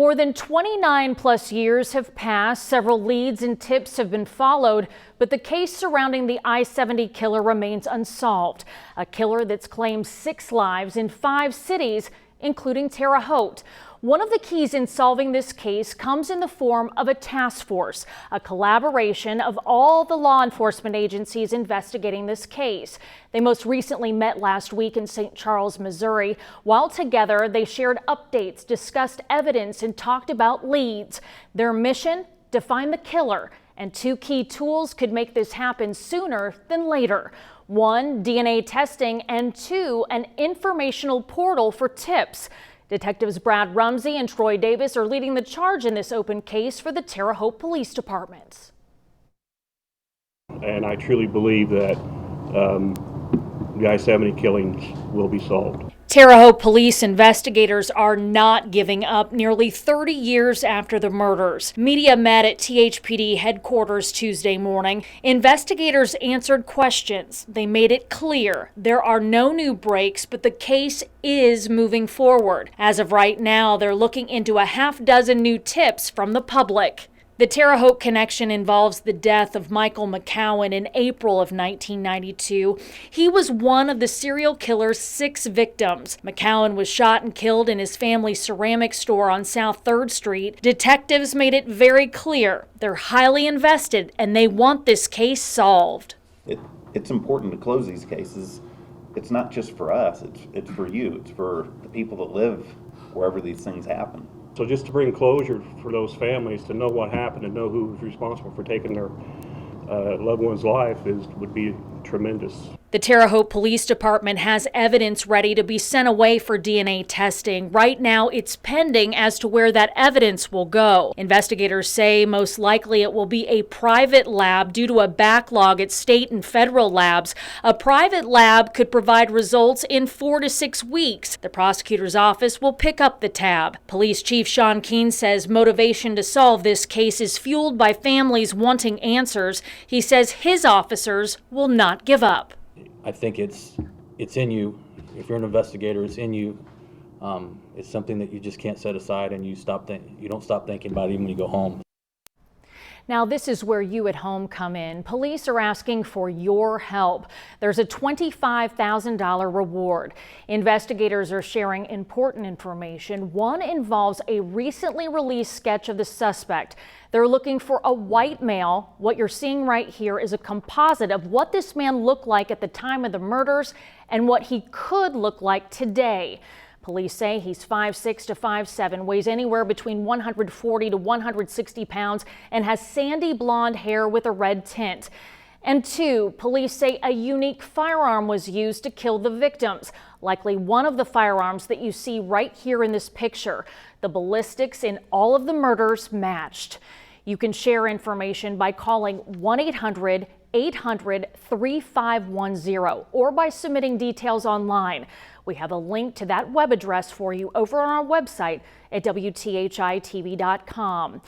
More than 29 plus years have passed. Several leads and tips have been followed, but the case surrounding the I-70 killer remains unsolved. A killer that's claimed 6 lives in 5 cities, including Terre Haute. One of the keys in solving this case comes in the form of a task force, a collaboration of all the law enforcement agencies investigating this case. They most recently met last week in St. Charles, Missouri. While together, they shared updates, discussed evidence, and talked about leads. Their mission? To find the killer. And 2 key tools could make this happen sooner than later. 1, DNA testing, and 2, an informational portal for tips. Detectives Brad Rumsey and Troy Davis are leading the charge in this open case for the Terre Haute Police Department. And I truly believe that the I-70 killings will be solved. Terre Haute police investigators are not giving up nearly 30 years after the murders. Media met at THPD headquarters Tuesday morning. Investigators answered questions. They made it clear there are no new breaks, but the case is moving forward. As of right now, they're looking into a half-dozen new tips from the public. The Terre Haute connection involves the death of Michael McCowan in April of 1992. He was one of the serial killer's 6 victims. McCowan was shot and killed in his family's ceramic store on South 3rd Street. Detectives made it very clear they're highly invested and they want this case solved. It's important to close these cases. It's not just for us, it's for you. It's for the people that live wherever these things happen. So just to bring closure for those families to know what happened and know who was responsible for taking their loved one's life would be tremendous. The Terre Haute Police Department has evidence ready to be sent away for DNA testing. Right now, it's pending as to where that evidence will go. Investigators say most likely it will be a private lab due to a backlog at state and federal labs. A private lab could provide results in 4 to 6 weeks. The prosecutor's office will pick up the tab. Police Chief Sean Keene says motivation to solve this case is fueled by families wanting answers. He says his officers will not give up. I think it's in you. If you're an investigator, it's in you. It's something that you just can't set aside, and you don't stop thinking about it even when you go home. Now, this is where you at home come in. Police are asking for your help. There's a $25,000 reward. Investigators are sharing important information. One involves a recently released sketch of the suspect. They're looking for a white male. What you're seeing right here is a composite of what this man looked like at the time of the murders and what he could look like today. Police say he's 5'6" to 5'7", weighs anywhere between 140 to 160 pounds, and has sandy blonde hair with a red tint. And 2, police say a unique firearm was used to kill the victims, likely one of the firearms that you see right here in this picture. The ballistics in all of the murders matched. You can share information by calling 1-800-800-3510 or by submitting details online. We have a link to that web address for you over on our website at WTHI-TV.com.